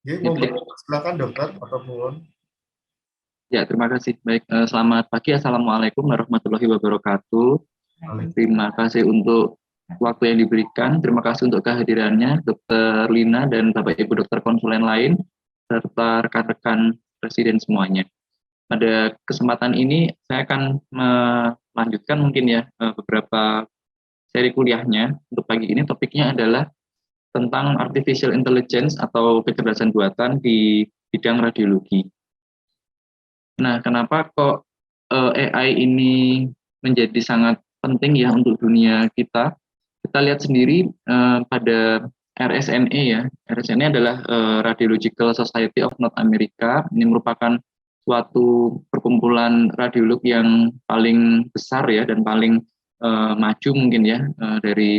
Ya, monggo Titik. silakan dokter atau Fuwon. Ya, terima kasih. Baik, selamat pagi. Assalamualaikum warahmatullahi wabarakatuh. Terima kasih untuk waktu yang diberikan. Terima kasih untuk kehadirannya, Dokter Lina dan Bapak Ibu dokter konsulen lain, serta rekan-rekan presiden semuanya. Pada kesempatan ini, saya akan melanjutkan mungkin ya beberapa seri kuliahnya. Untuk pagi ini topiknya adalah tentang artificial intelligence atau kecerdasan buatan di bidang radiologi. Nah, kenapa kok AI ini menjadi sangat penting ya untuk dunia kita? Kita lihat sendiri pada RSNA ya. RSNA adalah Radiological Society of North America. Ini merupakan suatu perkumpulan radiolog yang paling besar ya dan paling maju mungkin ya dari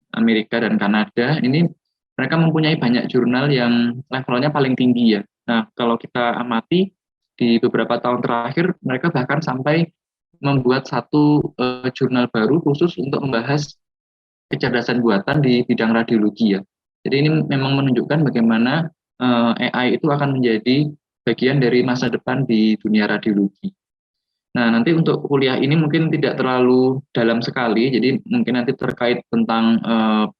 Amerika dan Kanada. Ini mereka mempunyai banyak jurnal yang levelnya paling tinggi ya. Nah, kalau kita amati di beberapa tahun terakhir, mereka bahkan sampai membuat satu jurnal baru khusus untuk membahas kecerdasan buatan di bidang radiologi ya. Jadi ini memang menunjukkan bagaimana AI itu akan menjadi bagian dari masa depan di dunia radiologi. Nah, nanti untuk kuliah ini mungkin tidak terlalu dalam sekali, jadi mungkin nanti terkait tentang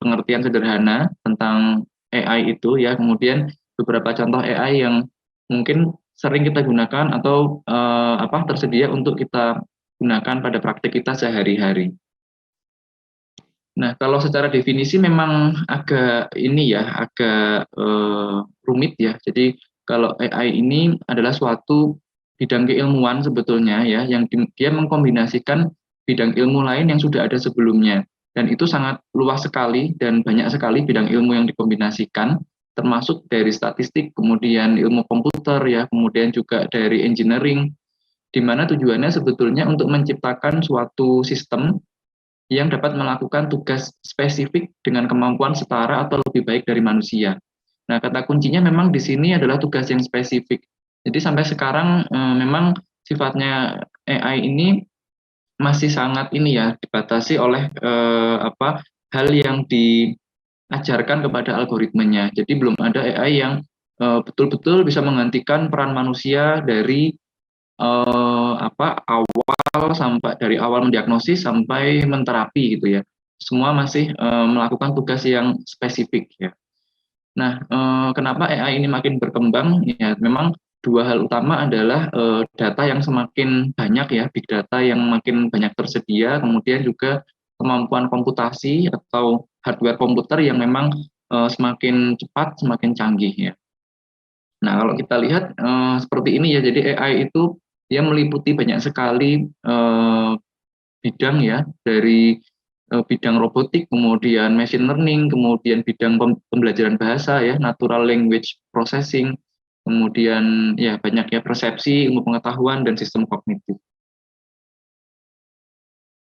pengertian sederhana tentang AI itu ya, kemudian beberapa contoh AI yang mungkin sering kita gunakan atau tersedia untuk kita gunakan pada praktik kita sehari-hari. Nah, kalau secara definisi memang agak ini ya, agak rumit ya. Jadi kalau AI ini adalah suatu bidang keilmuan sebetulnya ya, yang dia mengkombinasikan bidang ilmu lain yang sudah ada sebelumnya. Dan itu sangat luas sekali dan banyak sekali bidang ilmu yang dikombinasikan, termasuk dari statistik, kemudian ilmu komputer ya, kemudian juga dari engineering, di mana tujuannya sebetulnya untuk menciptakan suatu sistem yang dapat melakukan tugas spesifik dengan kemampuan setara atau lebih baik dari manusia. Nah, kata kuncinya memang di sini adalah tugas yang spesifik. Jadi sampai sekarang memang sifatnya AI ini masih sangat ini ya dibatasi oleh hal yang diajarkan kepada algoritmenya. Jadi belum ada AI yang betul-betul bisa menggantikan peran manusia dari awal sampai dari awal mendiagnosis sampai menterapi gitu ya. Semua masih melakukan tugas yang spesifik ya. Nah, kenapa AI ini makin berkembang? Ya, memang dua hal utama adalah data yang semakin banyak ya, big data yang makin banyak tersedia, kemudian juga kemampuan komputasi atau hardware komputer yang memang semakin cepat, semakin canggih ya. Nah, kalau kita lihat seperti ini ya, jadi AI itu dia meliputi banyak sekali bidang ya, dari bidang robotik, kemudian machine learning, kemudian bidang pembelajaran bahasa ya, natural language processing, kemudian ya banyak ya persepsi, ilmu pengetahuan dan sistem kognitif.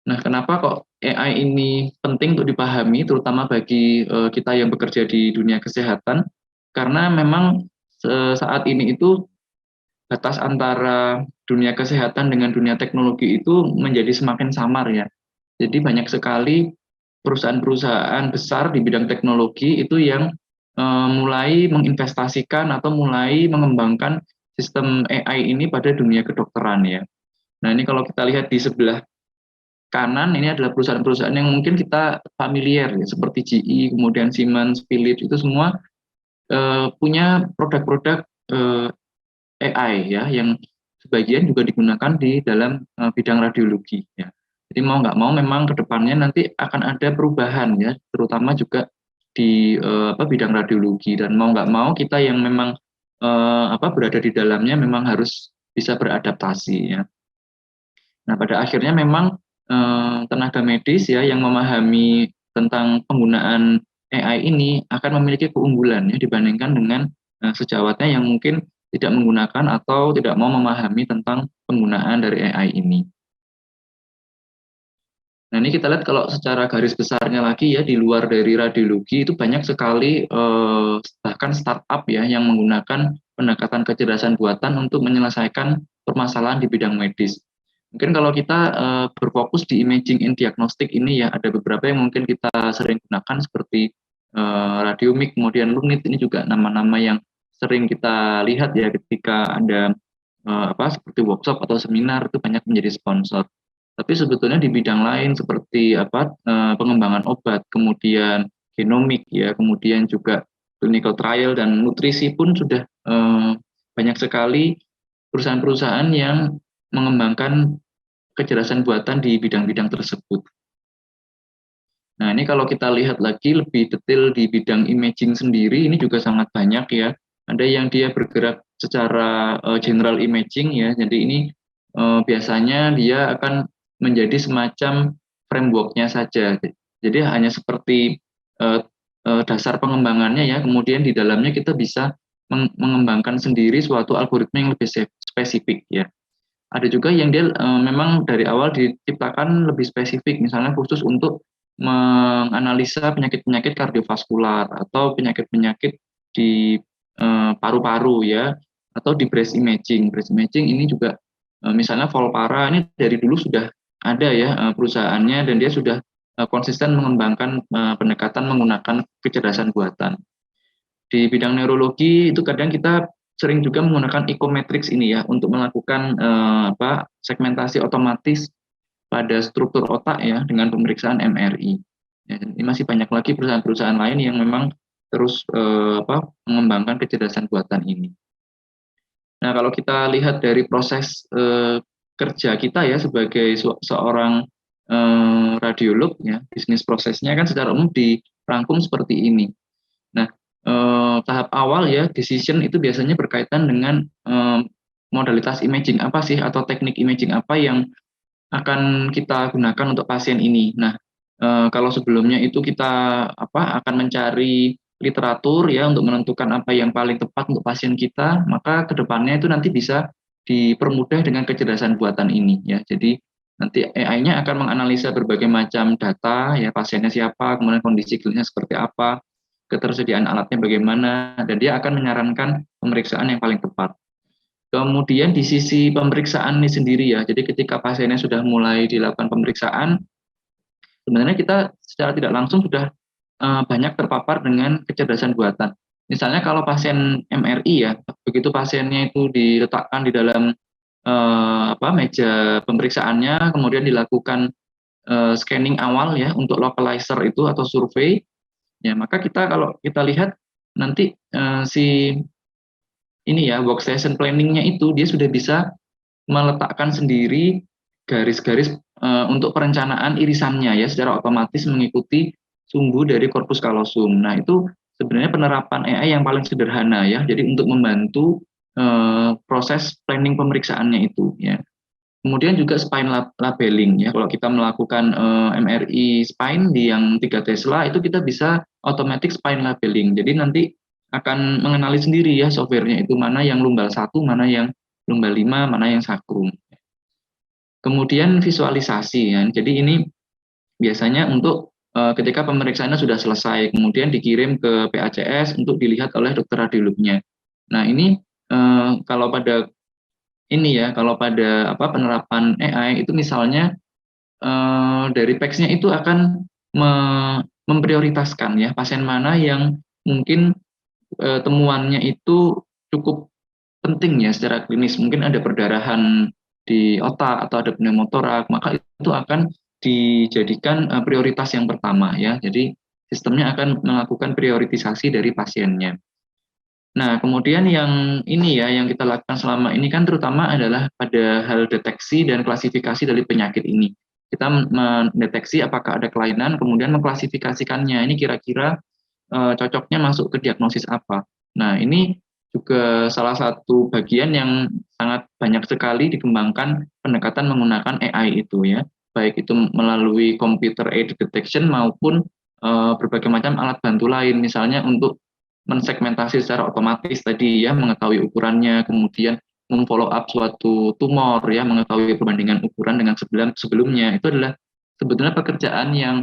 Nah, kenapa kok AI ini penting untuk dipahami, terutama bagi kita yang bekerja di dunia kesehatan? Karena memang saat ini itu batas antara dunia kesehatan dengan dunia teknologi itu menjadi semakin samar ya. Jadi banyak sekali perusahaan-perusahaan besar di bidang teknologi itu yang mulai menginvestasikan atau mulai mengembangkan sistem AI ini pada dunia kedokteran ya. Nah, ini kalau kita lihat di sebelah kanan ini adalah perusahaan-perusahaan yang mungkin kita familiar ya, seperti GE, kemudian Siemens, Philips itu semua punya produk-produk AI ya yang sebagian juga digunakan di dalam bidang radiologi ya. Jadi mau nggak mau memang kedepannya nanti akan ada perubahan ya, terutama juga di bidang radiologi, dan mau nggak mau kita yang memang berada di dalamnya memang harus bisa beradaptasi ya. Nah, pada akhirnya memang tenaga medis ya yang memahami tentang penggunaan AI ini akan memiliki keunggulan ya dibandingkan dengan sejawatnya yang mungkin tidak menggunakan atau tidak mau memahami tentang penggunaan dari AI ini. Nah, ini kita lihat kalau secara garis besarnya lagi ya, di luar dari radiologi itu banyak sekali bahkan startup ya yang menggunakan pendekatan kecerdasan buatan untuk menyelesaikan permasalahan di bidang medis. Mungkin kalau kita berfokus di imaging and diagnostic ini ya, ada beberapa yang mungkin kita sering gunakan seperti Radiomik, kemudian Lunit, ini juga nama-nama yang sering kita lihat ya ketika ada seperti workshop atau seminar itu banyak menjadi sponsor. Tapi sebetulnya di bidang lain seperti pengembangan obat, kemudian genomik ya, kemudian juga clinical trial dan nutrisi pun sudah banyak sekali perusahaan-perusahaan yang mengembangkan kecerdasan buatan di bidang-bidang tersebut. Nah, ini kalau kita lihat lagi lebih detail di bidang imaging sendiri, ini juga sangat banyak ya. Ada yang dia bergerak secara general imaging ya, jadi ini biasanya dia akan menjadi semacam framework-nya saja. Jadi hanya seperti dasar pengembangannya ya, kemudian di dalamnya kita bisa mengembangkan sendiri suatu algoritma yang lebih spesifik ya. Ada juga yang dia memang dari awal diciptakan lebih spesifik, misalnya khusus untuk menganalisa penyakit-penyakit kardiovaskular atau penyakit-penyakit di paru-paru ya, atau di breast imaging. Breast imaging ini juga misalnya Volpara ini dari dulu sudah ada ya perusahaannya, dan dia sudah konsisten mengembangkan pendekatan menggunakan kecerdasan buatan. Di bidang neurologi itu kadang kita sering juga menggunakan ecometrics ini ya untuk melakukan segmentasi otomatis pada struktur otak ya dengan pemeriksaan MRI. Ya, ini masih banyak lagi perusahaan-perusahaan lain yang memang terus mengembangkan kecerdasan buatan ini. Nah, kalau kita lihat dari proses kerja kita ya sebagai seorang radiolog ya, bisnis prosesnya kan secara umum dirangkum seperti ini. Nah, tahap awal ya, decision itu biasanya berkaitan dengan modalitas imaging apa sih atau teknik imaging apa yang akan kita gunakan untuk pasien ini. Nah, kalau sebelumnya itu kita akan mencari literatur ya untuk menentukan apa yang paling tepat untuk pasien kita, maka kedepannya itu nanti bisa dipermudah dengan kecerdasan buatan ini ya. Jadi nanti AI-nya akan menganalisa berbagai macam data ya, pasiennya siapa, kemudian kondisi klinisnya seperti apa, ketersediaan alatnya bagaimana, dan dia akan menyarankan pemeriksaan yang paling tepat. Kemudian di sisi pemeriksaan ini sendiri ya, jadi ketika pasiennya sudah mulai dilakukan pemeriksaan, sebenarnya kita secara tidak langsung sudah banyak terpapar dengan kecerdasan buatan. Misalnya kalau pasien MRI ya, begitu pasiennya itu diletakkan di dalam meja pemeriksaannya, kemudian dilakukan scanning awal ya untuk localizer itu atau survei, ya maka kita kalau kita lihat nanti si ini ya workstation planning-nya itu dia sudah bisa meletakkan sendiri garis-garis untuk perencanaan irisannya ya secara otomatis mengikuti sumbu dari corpus callosum. Nah, itu sebenarnya penerapan AI yang paling sederhana ya. Jadi untuk membantu proses planning pemeriksaannya itu ya. Kemudian juga spine labeling ya. Kalau kita melakukan MRI spine di yang 3 Tesla itu kita bisa automatic spine labeling. Jadi nanti akan mengenali sendiri ya softwarenya itu mana yang lumbal 1, mana yang lumbal 5, mana yang sakrum. Kemudian visualisasi ya. Jadi ini biasanya untuk ketika pemeriksaannya sudah selesai, kemudian dikirim ke PACS untuk dilihat oleh dokter radiolognya. Nah, ini kalau pada penerapan AI itu misalnya dari PECS-nya itu akan memprioritaskan ya pasien mana yang mungkin temuannya itu cukup penting ya secara klinis, mungkin ada perdarahan di otak atau ada pneumotorak, maka itu akan dijadikan prioritas yang pertama ya. Jadi sistemnya akan melakukan prioritisasi dari pasiennya. Nah, kemudian yang ini ya, yang kita lakukan selama ini kan terutama adalah pada hal deteksi dan klasifikasi dari penyakit ini. Kita mendeteksi apakah ada kelainan, kemudian mengklasifikasikannya. Ini kira-kira cocoknya masuk ke diagnosis apa. Nah, ini juga salah satu bagian yang sangat banyak sekali dikembangkan pendekatan menggunakan AI itu ya. Baik itu melalui computer aided detection maupun berbagai macam alat bantu lain, misalnya untuk mensegmentasi secara otomatis tadi ya, mengetahui ukurannya, kemudian memfollow up suatu tumor ya, mengetahui perbandingan ukuran dengan sebelumnya. Itu adalah sebetulnya pekerjaan yang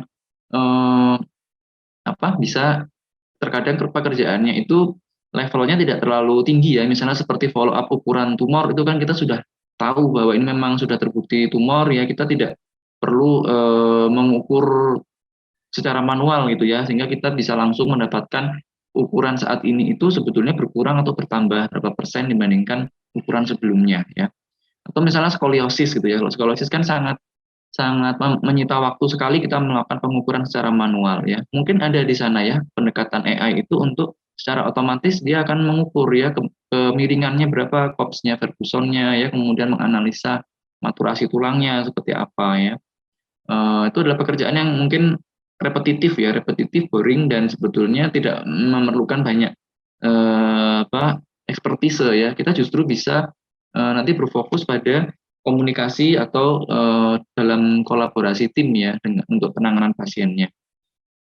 bisa terkadang pekerjaannya itu levelnya tidak terlalu tinggi ya, misalnya seperti follow up ukuran tumor itu kan kita sudah tahu bahwa ini memang sudah terbukti tumor ya, kita tidak perlu mengukur secara manual gitu ya, sehingga kita bisa langsung mendapatkan ukuran saat ini itu sebetulnya berkurang atau bertambah berapa persen dibandingkan ukuran sebelumnya ya. Atau misalnya skoliosis gitu ya. Kalau skoliosis kan sangat sangat menyita waktu sekali kita melakukan pengukuran secara manual ya. Mungkin ada di sana ya pendekatan AI itu untuk secara otomatis dia akan mengukur ya kemiringannya berapa, kopsnya, Fergusonnya ya, kemudian menganalisa maturasi tulangnya seperti apa ya. Itu adalah pekerjaan yang mungkin repetitif ya, repetitif, boring dan sebetulnya tidak memerlukan banyak ekspertise ya. Kita justru bisa nanti berfokus pada komunikasi atau dalam kolaborasi tim ya untuk penanganan pasiennya.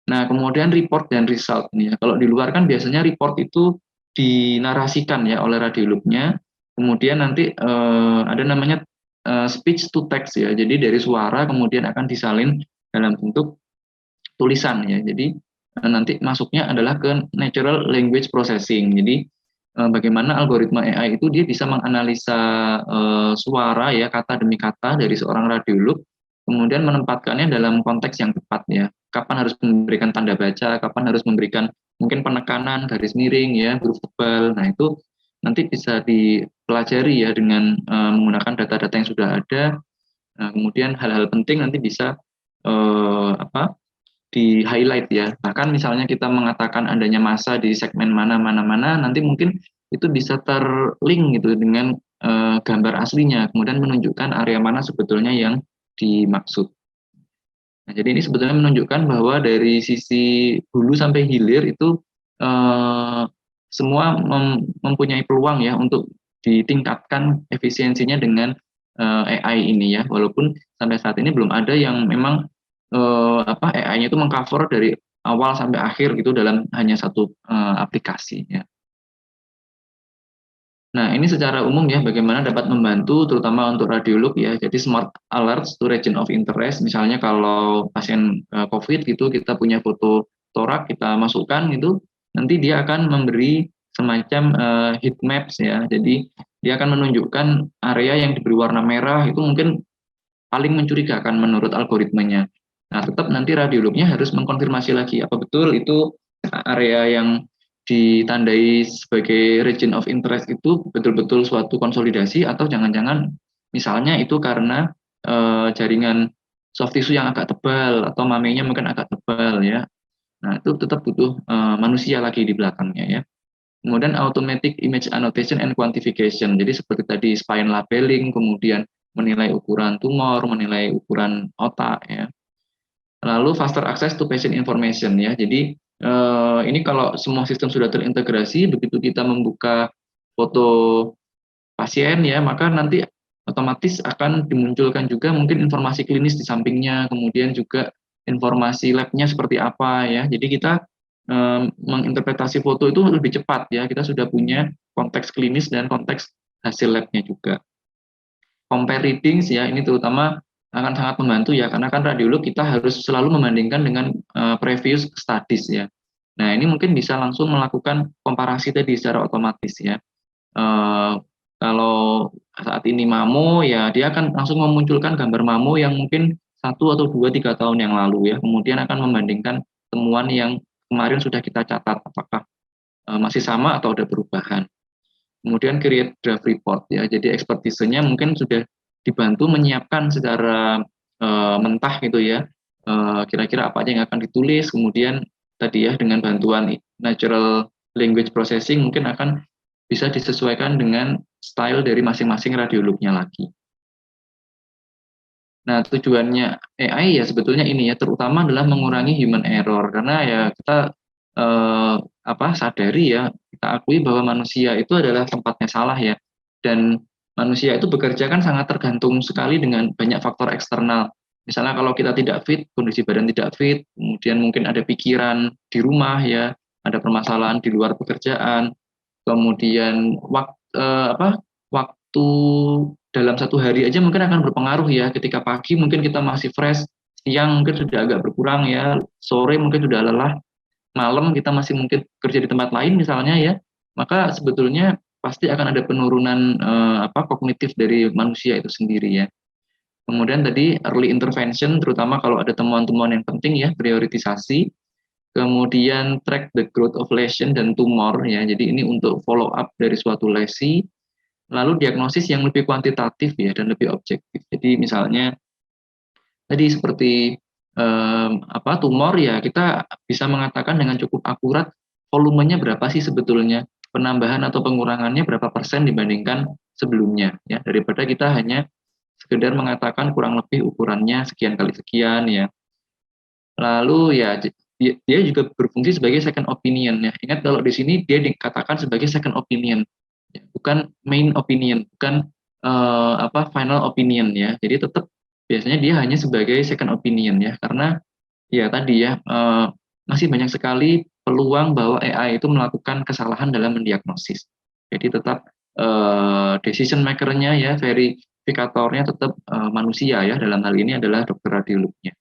Nah, kemudian report dan result nih ya. Kalau di luar kan biasanya report itu dinarasikan ya oleh radiolognya, kemudian nanti ada namanya speech to text ya. Jadi dari suara kemudian akan disalin dalam bentuk tulisan ya. Jadi nanti masuknya adalah ke natural language processing. Jadi bagaimana algoritma AI itu dia bisa menganalisa suara ya, kata demi kata dari seorang radiolog, kemudian menempatkannya dalam konteks yang tepat ya. Kapan harus memberikan tanda baca, kapan harus memberikan mungkin penekanan, garis miring ya, huruf tebal. Nah, itu nanti bisa dipelajari ya dengan menggunakan data-data yang sudah ada. Nah, kemudian hal-hal penting nanti bisa di highlight ya. Bahkan misalnya kita mengatakan adanya massa di segmen mana, nanti mungkin itu bisa terlink gitu dengan gambar aslinya, kemudian menunjukkan area mana sebetulnya yang dimaksud. Nah, jadi ini sebetulnya menunjukkan bahwa dari sisi hulu sampai hilir itu semua mempunyai peluang ya untuk ditingkatkan efisiensinya dengan AI ini ya, walaupun sampai saat ini belum ada yang memang AI-nya itu mengcover dari awal sampai akhir gitu dalam hanya satu aplikasi ya. Nah, ini secara umum ya bagaimana dapat membantu terutama untuk radiolog ya. Jadi smart alerts to region of interest. Misalnya kalau pasien COVID gitu kita punya foto torak kita masukkan gitu, nanti dia akan memberi semacam heat maps ya. Jadi dia akan menunjukkan area yang diberi warna merah itu mungkin paling mencurigakan menurut algoritmanya. Nah, tetap nanti radiolognya harus mengkonfirmasi lagi apa betul itu area yang ditandai sebagai region of interest itu betul-betul suatu konsolidasi atau jangan-jangan misalnya itu karena jaringan soft tissue yang agak tebal atau mamenya mungkin agak tebal ya. Nah, itu tetap butuh manusia lagi di belakangnya ya. Kemudian automatic image annotation and quantification. Jadi seperti tadi spine labeling, kemudian menilai ukuran tumor, menilai ukuran otak ya. Lalu faster access to patient information ya. Jadi ini kalau semua sistem sudah terintegrasi, begitu kita membuka foto pasien ya, maka nanti otomatis akan dimunculkan juga mungkin informasi klinis di sampingnya, kemudian juga informasi labnya seperti apa ya. Jadi kita menginterpretasi foto itu lebih cepat ya. Kita sudah punya konteks klinis dan konteks hasil labnya juga. Compare readings ya, ini terutama akan sangat membantu ya, karena kan radiolog kita harus selalu membandingkan dengan previous studies ya. Nah, ini mungkin bisa langsung melakukan komparasi tadi secara otomatis ya. Kalau saat ini mamo ya dia akan langsung memunculkan gambar mamo yang mungkin 1 atau 2-3 tahun yang lalu ya, kemudian akan membandingkan temuan yang kemarin sudah kita catat apakah masih sama atau ada perubahan. Kemudian create draft report ya, jadi ekspertisenya mungkin sudah dibantu menyiapkan secara mentah gitu ya, kira-kira apa aja yang akan ditulis, kemudian tadi ya dengan bantuan natural language processing mungkin akan bisa disesuaikan dengan style dari masing-masing radiolognya lagi. Nah, tujuannya AI ya sebetulnya ini ya, terutama adalah mengurangi human error, karena ya kita sadari ya, kita akui bahwa manusia itu adalah tempatnya salah ya, dan manusia itu bekerja kan sangat tergantung sekali dengan banyak faktor eksternal. Misalnya kalau kita tidak fit, kondisi badan tidak fit, kemudian mungkin ada pikiran di rumah ya, ada permasalahan di luar pekerjaan, kemudian waktu dalam satu hari aja mungkin akan berpengaruh ya. Ketika pagi mungkin kita masih fresh, siang mungkin sudah agak berkurang ya, sore mungkin sudah lelah, malam kita masih mungkin kerja di tempat lain misalnya ya, maka sebetulnya pasti akan ada penurunan kognitif dari manusia itu sendiri ya. Kemudian tadi early intervention, terutama kalau ada temuan-temuan yang penting ya, prioritisasi. kemudian track the growth of lesion dan tumor ya. Jadi ini untuk follow up dari suatu lesi, lalu diagnosis yang lebih kuantitatif ya dan lebih objektif. Jadi misalnya tadi seperti tumor ya, kita bisa mengatakan dengan cukup akurat volumenya berapa sih sebetulnya, penambahan atau pengurangannya berapa persen dibandingkan sebelumnya ya, daripada kita hanya sekedar mengatakan kurang lebih ukurannya sekian kali sekian ya. Lalu ya dia juga berfungsi sebagai second opinion ya. Ingat kalau di sini dia dikatakan sebagai second opinion, ya, bukan main opinion, bukan final opinion ya. Jadi tetap biasanya dia hanya sebagai second opinion ya, karena ya tadi ya masih banyak sekali peluang bahwa AI itu melakukan kesalahan dalam mendiagnosis. Jadi tetap decision maker-nya ya, verifikatornya tetap manusia ya, dalam hal ini adalah dokter radiolognya.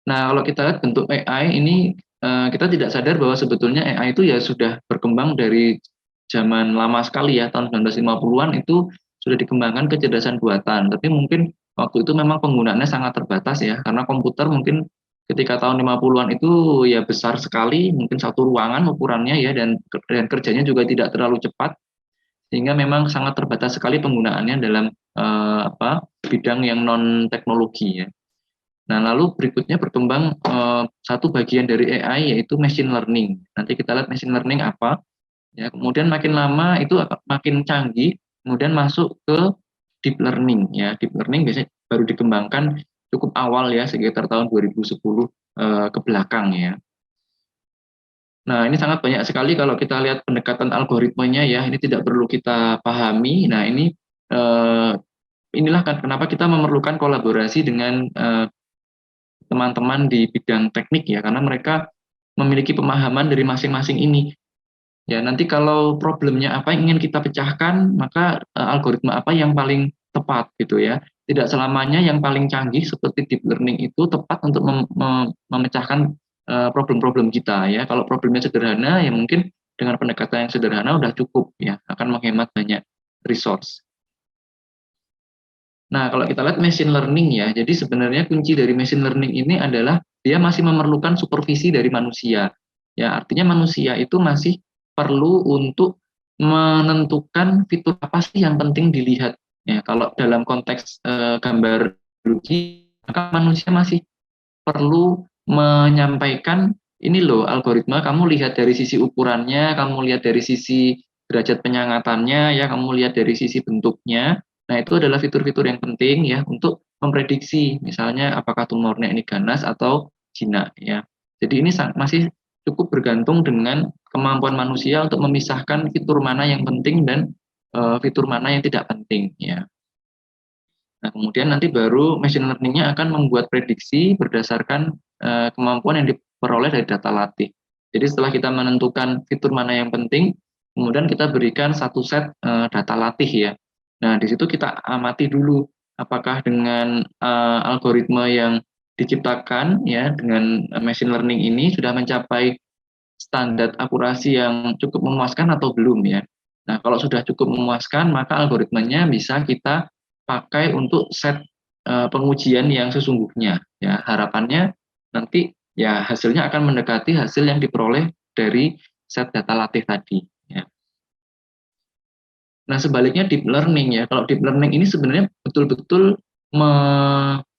Nah, kalau kita lihat bentuk AI ini, kita tidak sadar bahwa sebetulnya AI itu ya sudah berkembang dari zaman lama sekali ya, tahun 1950-an itu sudah dikembangkan kecerdasan buatan. Tapi mungkin waktu itu memang penggunaannya sangat terbatas ya, karena komputer mungkin ketika tahun 50-an itu ya besar sekali, mungkin satu ruangan ukurannya ya, dan kerjanya juga tidak terlalu cepat, sehingga memang sangat terbatas sekali penggunaannya dalam bidang yang non teknologi ya. Nah, lalu berikutnya berkembang satu bagian dari AI yaitu machine learning. Nanti kita lihat machine learning apa. Ya, kemudian makin lama itu makin canggih, kemudian masuk ke deep learning ya. Deep learning biasanya baru dikembangkan cukup awal ya, sekitar tahun 2010 ke belakang ya. Nah, ini sangat banyak sekali kalau kita lihat pendekatan algoritmanya ya. Ini tidak perlu kita pahami. Nah, ini inilah kenapa kita memerlukan kolaborasi dengan teman-teman di bidang teknik ya, karena mereka memiliki pemahaman dari masing-masing ini. Ya, nanti kalau problemnya apa yang ingin kita pecahkan, maka algoritma apa yang paling tepat gitu ya. Tidak selamanya yang paling canggih seperti deep learning itu tepat untuk memecahkan problem-problem kita ya. Kalau problemnya sederhana ya mungkin dengan pendekatan yang sederhana udah cukup ya, akan menghemat banyak resource. Nah, kalau kita lihat machine learning ya, jadi sebenarnya kunci dari machine learning ini adalah dia masih memerlukan supervisi dari manusia. Ya, artinya manusia itu masih perlu untuk menentukan fitur apa sih yang penting dilihat. Ya, kalau dalam konteks gambar biologi, maka manusia masih perlu menyampaikan ini loh algoritma, kamu lihat dari sisi ukurannya, kamu lihat dari sisi derajat penyangatannya, ya kamu lihat dari sisi bentuknya. Nah, itu adalah fitur-fitur yang penting ya untuk memprediksi misalnya apakah tumornya ini ganas atau jinak ya. Jadi ini masih cukup bergantung dengan kemampuan manusia untuk memisahkan fitur mana yang penting dan fitur mana yang tidak penting ya. Nah, kemudian nanti baru machine learning-nya akan membuat prediksi berdasarkan kemampuan yang diperoleh dari data latih. Jadi setelah kita menentukan fitur mana yang penting, kemudian kita berikan satu set data latih ya. Nah, di situ kita amati dulu apakah dengan algoritma yang diciptakan ya dengan machine learning ini sudah mencapai standar akurasi yang cukup memuaskan atau belum ya. Nah, kalau sudah cukup memuaskan, maka algoritmanya bisa kita pakai untuk set pengujian yang sesungguhnya. Ya, harapannya nanti ya hasilnya akan mendekati hasil yang diperoleh dari set data latih tadi. Ya. Nah, sebaliknya deep learning ya. Kalau deep learning ini sebenarnya betul-betul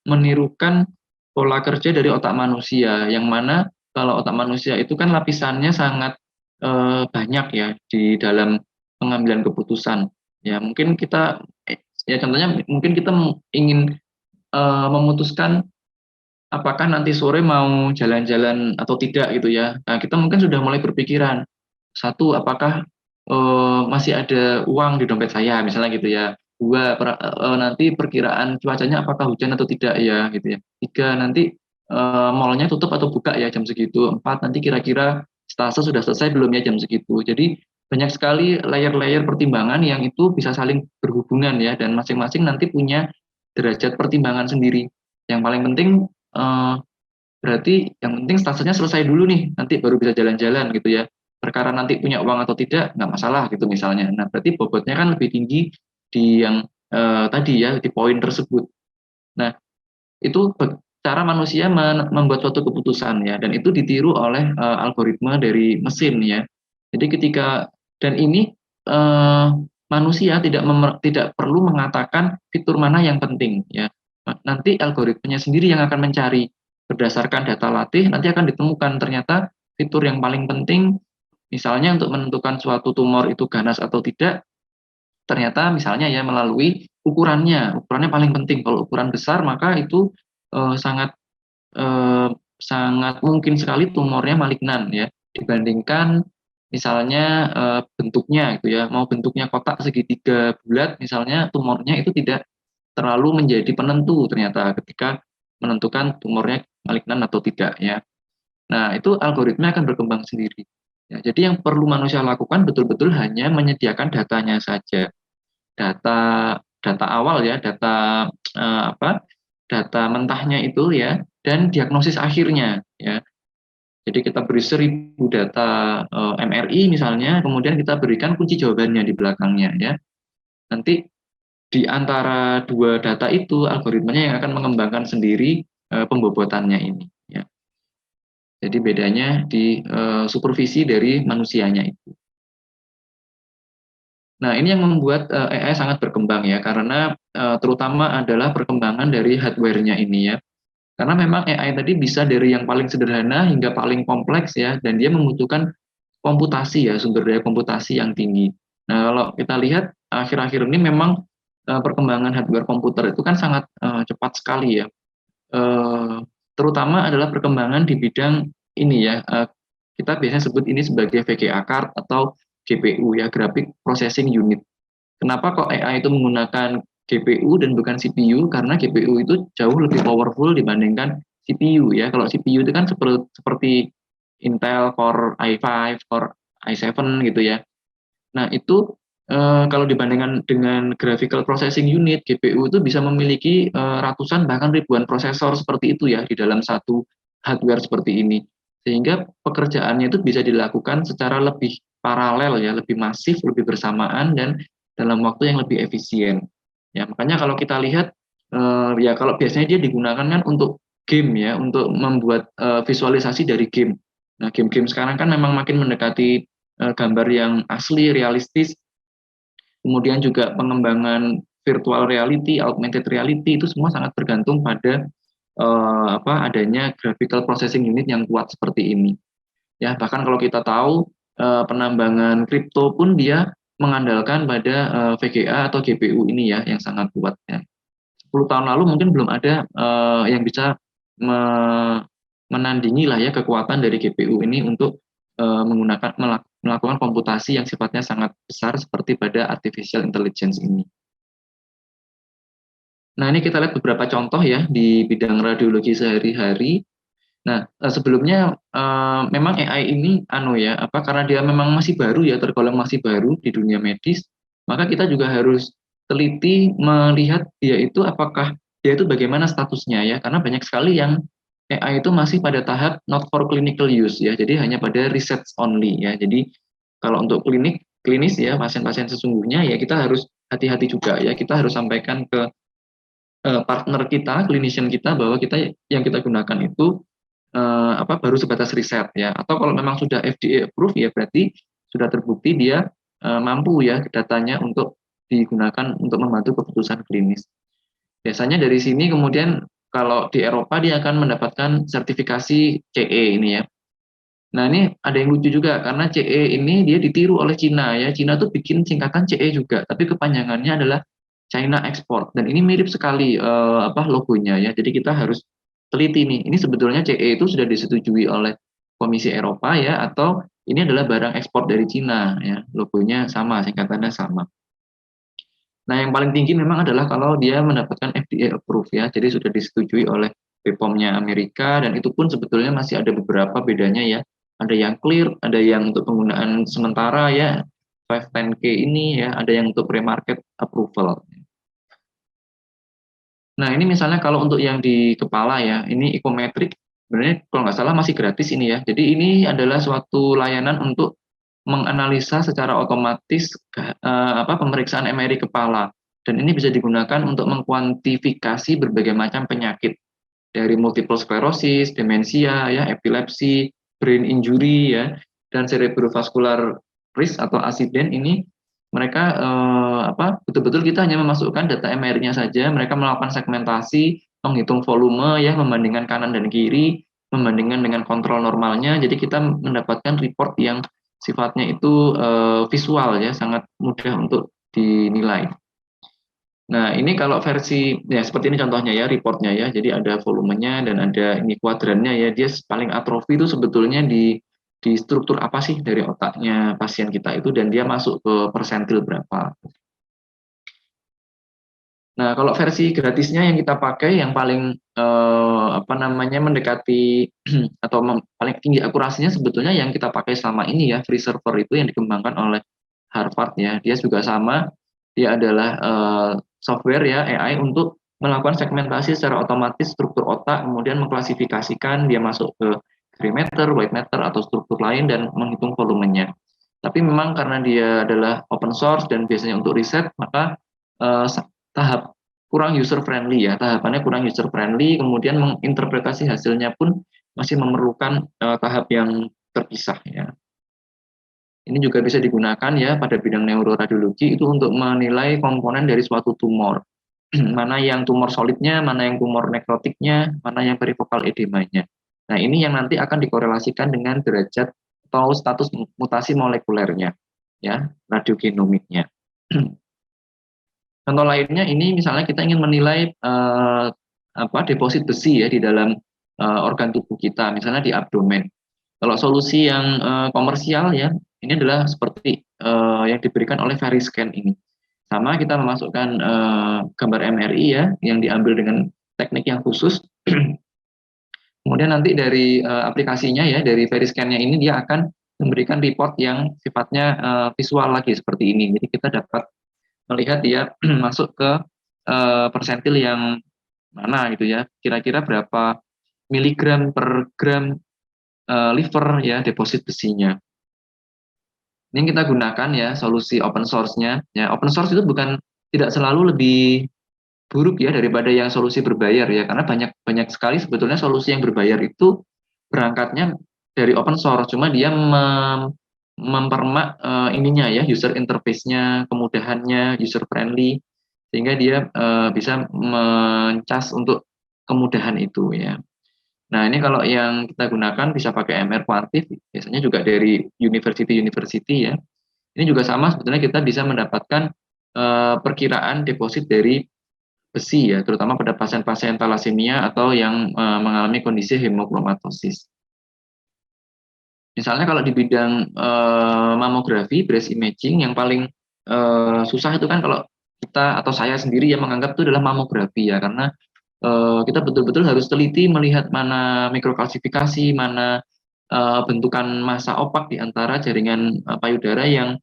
menirukan pola kerja dari otak manusia, yang mana kalau otak manusia itu kan lapisannya sangat banyak ya di dalam pengambilan keputusan. Ya, mungkin kita ya contohnya mungkin kita ingin memutuskan apakah nanti sore mau jalan-jalan atau tidak gitu ya. Nah, kita mungkin sudah mulai berpikiran, satu, apakah masih ada uang di dompet saya, misalnya gitu ya. Dua, nanti perkiraan cuacanya apakah hujan atau tidak ya, gitu ya. Tiga, nanti mallnya tutup atau buka ya jam segitu. Empat, nanti kira-kira stase sudah selesai belum ya jam segitu. Jadi banyak sekali layer-layer pertimbangan yang itu bisa saling berhubungan ya, dan masing-masing nanti punya derajat pertimbangan sendiri. Yang paling penting berarti yang penting stasenya selesai dulu nih, nanti baru bisa jalan-jalan gitu ya. Perkara nanti punya uang atau tidak nggak masalah gitu misalnya. Nah, berarti bobotnya kan lebih tinggi di yang tadi ya, di poin tersebut. Nah, itu cara manusia membuat suatu keputusan ya, dan itu ditiru oleh algoritma dari mesin ya. Jadi dan ini manusia tidak perlu mengatakan fitur mana yang penting ya. Nanti algoritmanya sendiri yang akan mencari berdasarkan data latih, nanti akan ditemukan ternyata fitur yang paling penting, misalnya untuk menentukan suatu tumor itu ganas atau tidak, ternyata misalnya ya melalui ukurannya paling penting. Kalau ukuran besar maka itu sangat sangat mungkin sekali tumornya malignan ya, dibandingkan misalnya bentuknya gitu ya, mau bentuknya kotak segitiga bulat misalnya, tumornya itu tidak terlalu menjadi penentu ternyata ketika menentukan tumornya malignan atau tidak ya. Nah, itu algoritma akan berkembang sendiri. Ya, jadi yang perlu manusia lakukan betul-betul hanya menyediakan datanya saja. Data data awal ya, data mentahnya itu ya, dan diagnosis akhirnya ya. Jadi kita beri 1.000 data MRI misalnya, kemudian kita berikan kunci jawabannya di belakangnya ya. Nanti di antara dua data itu algoritmanya yang akan mengembangkan sendiri pembobotannya ini ya. Jadi bedanya di supervisi dari manusianya itu. Nah, ini yang membuat AI sangat berkembang ya, karena terutama adalah perkembangan dari hardware-nya ini ya. Karena memang AI tadi bisa dari yang paling sederhana hingga paling kompleks ya, dan dia membutuhkan komputasi ya, sumber daya komputasi yang tinggi. Nah, kalau kita lihat akhir-akhir ini memang perkembangan hardware komputer itu kan sangat cepat sekali ya. Terutama adalah perkembangan di bidang ini ya, kita biasanya sebut ini sebagai VGA card atau GPU ya, Graphic Processing Unit. Kenapa kok AI itu menggunakan GPU dan bukan CPU? Karena GPU itu jauh lebih powerful dibandingkan CPU ya. Kalau CPU itu kan seperti Intel Core i5, Core i7 gitu ya. Nah, itu kalau dibandingkan dengan Graphical Processing Unit, GPU itu bisa memiliki ratusan bahkan ribuan prosesor seperti itu ya di dalam satu hardware seperti ini. Sehingga pekerjaannya itu bisa dilakukan secara lebih paralel ya, lebih masif, lebih bersamaan, dan dalam waktu yang lebih efisien. Ya, makanya kalau kita lihat ya kalau biasanya dia digunakan kan untuk game ya, untuk membuat visualisasi dari game. Nah, game-game sekarang kan memang makin mendekati gambar yang asli, realistis, kemudian juga pengembangan virtual reality, augmented reality, itu semua sangat bergantung pada adanya graphical processing unit yang kuat seperti ini. Ya, bahkan kalau kita tahu penambangan kripto pun dia mengandalkan pada VGA atau GPU ini ya yang sangat kuat ya. 10 tahun lalu mungkin belum ada yang bisa menandingi lah ya kekuatan dari GPU ini untuk melakukan komputasi yang sifatnya sangat besar seperti pada artificial intelligence ini. Nah, ini kita lihat beberapa contoh ya di bidang radiologi sehari-hari. Nah, sebelumnya memang AI ini karena dia memang masih baru ya, tergolong masih baru di dunia medis, maka kita juga harus teliti melihat dia itu bagaimana statusnya ya, karena banyak sekali yang AI itu masih pada tahap not for clinical use ya, jadi hanya pada research only ya. Jadi kalau untuk klinis ya, pasien-pasien sesungguhnya ya kita harus hati-hati juga ya, kita harus sampaikan ke partner kita, clinician kita, bahwa yang kita gunakan itu baru sebatas riset ya, atau kalau memang sudah FDA approve ya berarti sudah terbukti dia mampu ya datanya untuk digunakan untuk membantu keputusan klinis. Biasanya dari sini kemudian kalau di Eropa dia akan mendapatkan sertifikasi CE ini ya. Nah, ini ada yang lucu juga karena CE ini dia ditiru oleh Cina ya. Cina tuh bikin singkatan CE juga, tapi kepanjangannya adalah China Export, dan ini mirip sekali logonya ya. Jadi kita harus teliti nih, ini sebetulnya CE itu sudah disetujui oleh Komisi Eropa ya, atau ini adalah barang ekspor dari Cina ya, logonya sama, singkatannya sama. Nah, yang paling tinggi memang adalah kalau dia mendapatkan FDA approve ya, jadi sudah disetujui oleh BPOM-nya Amerika, dan itu pun sebetulnya masih ada beberapa bedanya ya. Ada yang clear, ada yang untuk penggunaan sementara ya, 510K ini ya, ada yang untuk pre-market approval. Nah, ini misalnya kalau untuk yang di kepala ya, ini ekometrik, sebenarnya kalau nggak salah masih gratis ini ya. Jadi ini adalah suatu layanan untuk menganalisa secara otomatis pemeriksaan MRI kepala. Dan ini bisa digunakan untuk mengkuantifikasi berbagai macam penyakit. dari multiple sclerosis, demensia, ya, epilepsi, brain injury, ya, dan cerebrovascular risk atau accident ini mereka betul-betul kita hanya memasukkan data MR-nya saja, mereka melakukan segmentasi, menghitung volume, ya, membandingkan kanan dan kiri, membandingkan dengan kontrol normalnya, jadi kita mendapatkan report yang sifatnya itu visual, ya, sangat mudah untuk dinilai. Nah, ini kalau versi, ya seperti ini contohnya ya, reportnya ya, jadi ada volumenya dan ada ini kuadrannya ya, dia paling atrofi itu sebetulnya di struktur apa sih dari otaknya pasien kita itu, dan dia masuk ke persentil berapa. Nah, kalau versi gratisnya yang kita pakai, yang paling mendekati atau paling tinggi akurasinya sebetulnya yang kita pakai selama ini ya, FreeServer itu yang dikembangkan oleh Harvard ya, dia juga sama, dia adalah software ya AI untuk melakukan segmentasi secara otomatis struktur otak, kemudian mengklasifikasikan dia masuk ke gray matter, white matter atau struktur lain dan menghitung volumenya. Tapi memang karena dia adalah open source dan biasanya untuk riset, maka tahap kurang user friendly ya, tahapannya kurang user friendly, kemudian menginterpretasi hasilnya pun masih memerlukan tahap yang terpisah ya. Ini juga bisa digunakan ya pada bidang neuroradiologi itu untuk menilai komponen dari suatu tumor. Mana yang tumor solidnya, mana yang tumor nekrotiknya, mana yang perivokal edemanya. Nah, ini yang nanti akan dikorelasikan dengan derajat atau status mutasi molekulernya, ya, radiogenomiknya. Contoh lainnya ini misalnya kita ingin menilai deposit besi ya di dalam organ tubuh kita, misalnya di abdomen. Kalau solusi yang komersial ya, ini adalah seperti yang diberikan oleh Veriscan ini. Sama kita memasukkan gambar MRI ya, yang diambil dengan teknik yang khusus. Kemudian nanti dari aplikasinya ya, dari Veriscan-nya ini dia akan memberikan report yang sifatnya visual lagi seperti ini. Jadi kita dapat melihat dia masuk ke persentil yang mana gitu ya, kira-kira berapa miligram per gram liver ya deposit besinya. Ini kita gunakan ya solusi open source-nya. Ya, open source itu bukan tidak selalu lebih buruk ya daripada yang solusi berbayar ya, karena banyak sekali sebetulnya solusi yang berbayar itu berangkatnya dari open source, cuma dia mempermak ininya ya, user interface-nya, kemudahannya, user friendly, sehingga dia bisa mencas untuk kemudahan itu ya. Nah, ini kalau yang kita gunakan bisa pakai MR kuantif, biasanya juga dari university ya. Ini juga sama, sebetulnya kita bisa mendapatkan perkiraan deposit dari besi ya, terutama pada pasien-pasien thalassemia atau yang mengalami kondisi hemochromatosis. Misalnya kalau di bidang mamografi, breast imaging, yang paling susah itu kan kalau kita atau saya sendiri yang menganggap itu adalah mamografi ya, karena kita betul-betul harus teliti melihat mana mikrokalsifikasi, mana bentukan massa opak di antara jaringan payudara yang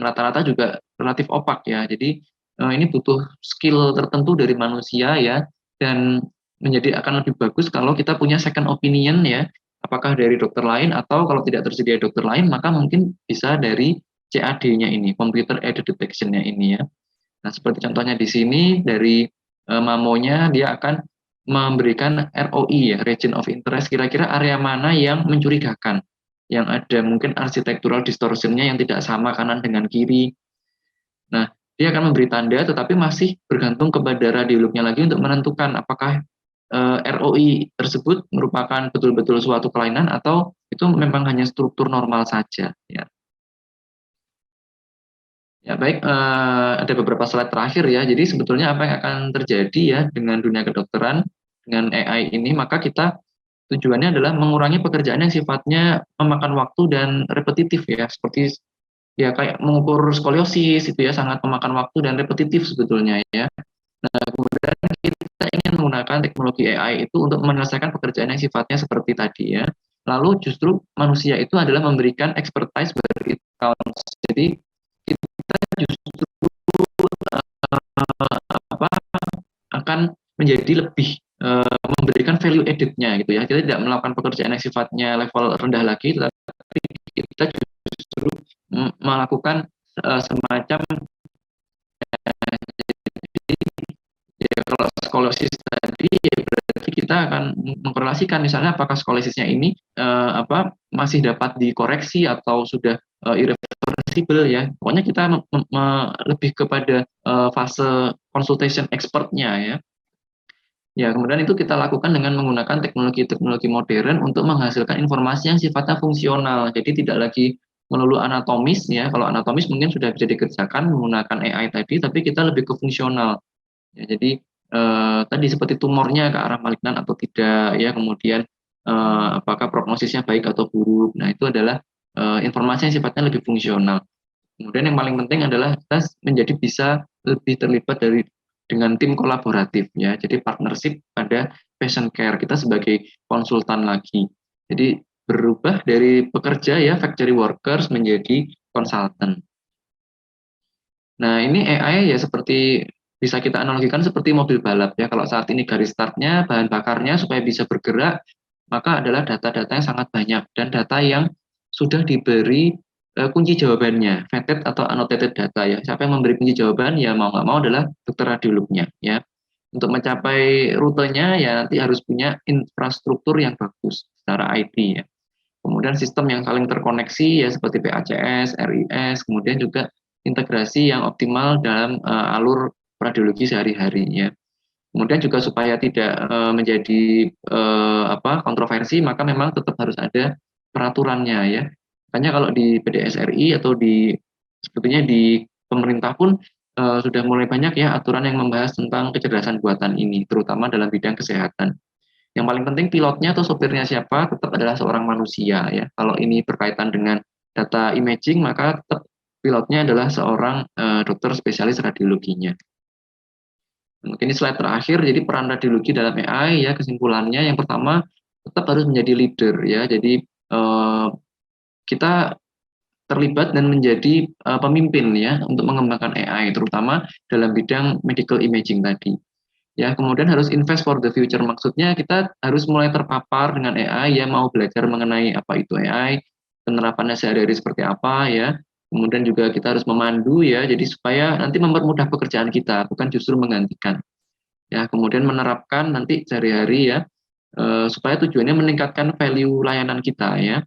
rata-rata juga relatif opak ya. Jadi ini butuh skill tertentu dari manusia ya, dan menjadi akan lebih bagus kalau kita punya second opinion ya, apakah dari dokter lain atau kalau tidak tersedia dokter lain maka mungkin bisa dari CAD-nya ini, computer aided detection-nya ini ya. Nah, seperti contohnya di sini dari mamonya dia akan memberikan ROI ya, region of interest, kira-kira area mana yang mencurigakan, yang ada mungkin architectural distortion-nya yang tidak sama kanan dengan kiri. Nah, dia akan memberi tanda tetapi masih bergantung kepada radiolognya lagi untuk menentukan apakah ROI tersebut merupakan betul-betul suatu kelainan atau itu memang hanya struktur normal saja ya. Ya baik, ada beberapa slide terakhir ya. Jadi sebetulnya apa yang akan terjadi ya dengan dunia kedokteran dengan AI ini, maka kita tujuannya adalah mengurangi pekerjaan yang sifatnya memakan waktu dan repetitif ya, seperti ya kayak mengukur skoliosis itu ya, sangat memakan waktu dan repetitif sebetulnya ya. Nah, kemudian kita ingin menggunakan teknologi AI itu untuk menyelesaikan pekerjaan yang sifatnya seperti tadi ya. Lalu justru manusia itu adalah memberikan expertise bagi accounts. Jadi kita justru akan menjadi lebih memberikan value added-nya gitu ya. Kita tidak melakukan pekerjaan yang sifatnya level rendah lagi, tapi kita justru melakukan semacam ya, kalau skoliosis tadi ya berarti kita kita akan mengkorelasikan misalnya apakah skolesisnya ini masih dapat dikoreksi atau sudah irreversible ya. Pokoknya kita lebih kepada fase consultation expertnya ya. Ya, kemudian itu kita lakukan dengan menggunakan teknologi-teknologi modern untuk menghasilkan informasi yang sifatnya fungsional. Jadi tidak lagi melulu anatomis ya. Kalau anatomis mungkin sudah bisa dikerjakan menggunakan AI tadi, tapi kita lebih ke fungsional. Ya, jadi tadi seperti tumornya ke arah malignan atau tidak ya, kemudian apakah prognosisnya baik atau buruk. Nah, itu adalah informasi yang sifatnya lebih fungsional. Kemudian yang paling penting adalah kita menjadi bisa lebih terlibat dengan tim kolaboratif ya. Jadi partnership pada patient care kita sebagai konsultan lagi. Jadi berubah dari pekerja ya factory workers menjadi konsultan. Nah, ini AI ya seperti bisa kita analogikan seperti mobil balap ya. Kalau saat ini garis startnya, bahan bakarnya supaya bisa bergerak, maka adalah data-data yang sangat banyak dan data yang sudah diberi kunci jawabannya, vetted atau annotated data ya. Siapa yang memberi kunci jawaban ya mau nggak mau adalah dokter radiolognya ya. Untuk mencapai rutenya ya nanti harus punya infrastruktur yang bagus secara IT ya. Kemudian sistem yang saling terkoneksi ya seperti PACS, RIS, kemudian juga integrasi yang optimal dalam alur radiologi sehari-hari ya. Kemudian juga supaya tidak menjadi kontroversi, maka memang tetap harus ada peraturannya ya. Makanya kalau di PDSRI atau sebetulnya di pemerintah pun sudah mulai banyak ya aturan yang membahas tentang kecerdasan buatan ini, terutama dalam bidang kesehatan. Yang paling penting pilotnya atau sopirnya siapa tetap adalah seorang manusia ya. Kalau ini berkaitan dengan data imaging, maka tetap pilotnya adalah seorang dokter spesialis radiologinya. Mungkin ini slide terakhir, jadi peran radiologi dalam AI ya, kesimpulannya yang pertama tetap harus menjadi leader ya. Jadi kita terlibat dan menjadi pemimpin ya untuk mengembangkan AI terutama dalam bidang medical imaging tadi. Ya, kemudian harus invest for the future. Maksudnya kita harus mulai terpapar dengan AI ya, mau belajar mengenai apa itu AI, penerapannya sehari-hari seperti apa ya. Kemudian juga kita harus memandu ya, jadi supaya nanti mempermudah pekerjaan kita, bukan justru menggantikan. Ya, kemudian menerapkan nanti sehari-hari ya, supaya tujuannya meningkatkan value layanan kita ya.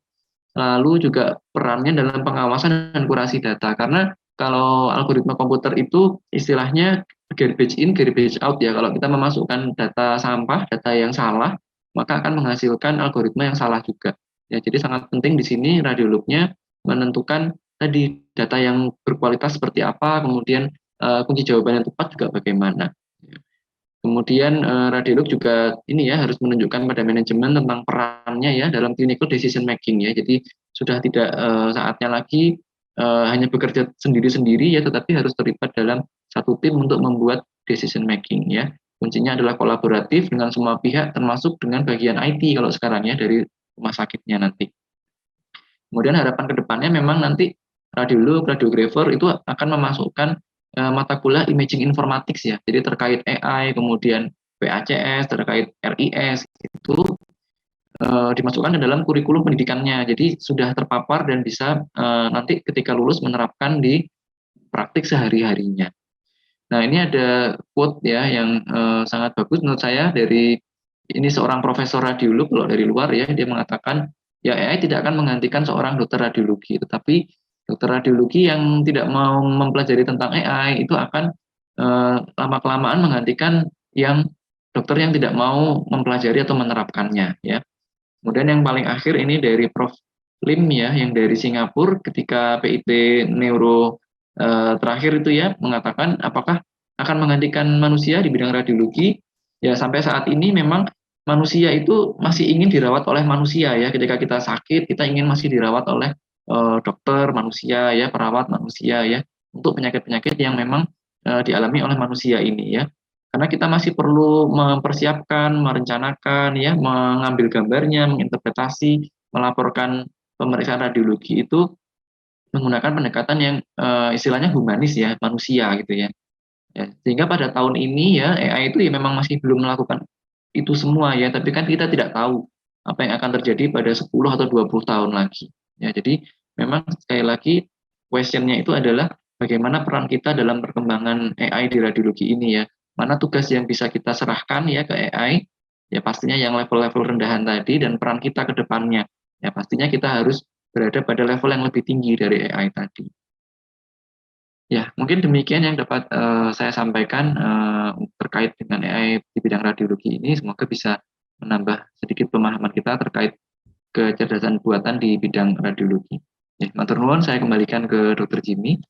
Lalu juga perannya dalam pengawasan dan kurasi data, karena kalau algoritma komputer itu istilahnya garbage in, garbage out ya. Kalau kita memasukkan data sampah, data yang salah, maka akan menghasilkan algoritma yang salah juga. Ya, jadi sangat penting di sini radiolognya menentukan tadi data yang berkualitas seperti apa, kemudian kunci jawaban yang tepat juga bagaimana. Kemudian radiolog juga ini ya harus menunjukkan pada manajemen tentang perannya ya dalam clinical decision making ya. Jadi sudah tidak saatnya lagi hanya bekerja sendiri-sendiri ya, tetapi harus terlibat dalam satu tim untuk membuat decision making ya. Kuncinya adalah kolaboratif dengan semua pihak termasuk dengan bagian IT kalau sekarang ya dari rumah sakitnya nanti. Kemudian harapan kedepannya memang nanti radiolog, radiografer itu akan memasukkan mata kuliah imaging informatics ya. Jadi terkait AI, kemudian PACS, terkait RIS itu dimasukkan ke dalam kurikulum pendidikannya. Jadi sudah terpapar dan bisa nanti ketika lulus menerapkan di praktik sehari-harinya. Nah, ini ada quote ya yang sangat bagus menurut saya dari ini seorang profesor radiolog kalau dari luar ya, dia mengatakan ya AI tidak akan menggantikan seorang dokter radiologi, tetapi dokter radiologi yang tidak mau mempelajari tentang AI itu akan lama-kelamaan menggantikan yang dokter yang tidak mau mempelajari atau menerapkannya ya. Kemudian yang paling akhir ini dari Prof. Lim ya, yang dari Singapura ketika PIT Neuro terakhir itu ya mengatakan apakah akan menggantikan manusia di bidang radiologi. Ya sampai saat ini memang manusia itu masih ingin dirawat oleh manusia ya. Ketika kita sakit kita ingin masih dirawat oleh dokter manusia ya, perawat manusia ya, untuk penyakit-penyakit yang memang dialami oleh manusia ini ya. Karena kita masih perlu mempersiapkan, merencanakan ya, mengambil gambarnya, menginterpretasi, melaporkan pemeriksaan radiologi itu menggunakan pendekatan yang istilahnya humanis ya, manusia gitu ya. Ya, sehingga pada tahun ini ya AI itu ya memang masih belum melakukan itu semua ya, tapi kan kita tidak tahu apa yang akan terjadi pada 10 atau 20 tahun lagi. Ya, jadi memang sekali lagi questionnya itu adalah bagaimana peran kita dalam perkembangan AI di radiologi ini ya. Mana tugas yang bisa kita serahkan ya ke AI Ya pastinya yang level-level rendahan tadi dan peran kita ke depannya. Ya pastinya kita harus berada pada level yang lebih tinggi dari AI tadi. Ya, mungkin demikian yang dapat saya sampaikan terkait dengan AI di bidang radiologi ini. Semoga bisa menambah sedikit pemahaman kita terkait kecerdasan buatan di bidang radiologi. Ya, matur nuwun, saya kembalikan ke Dr. Jimmy.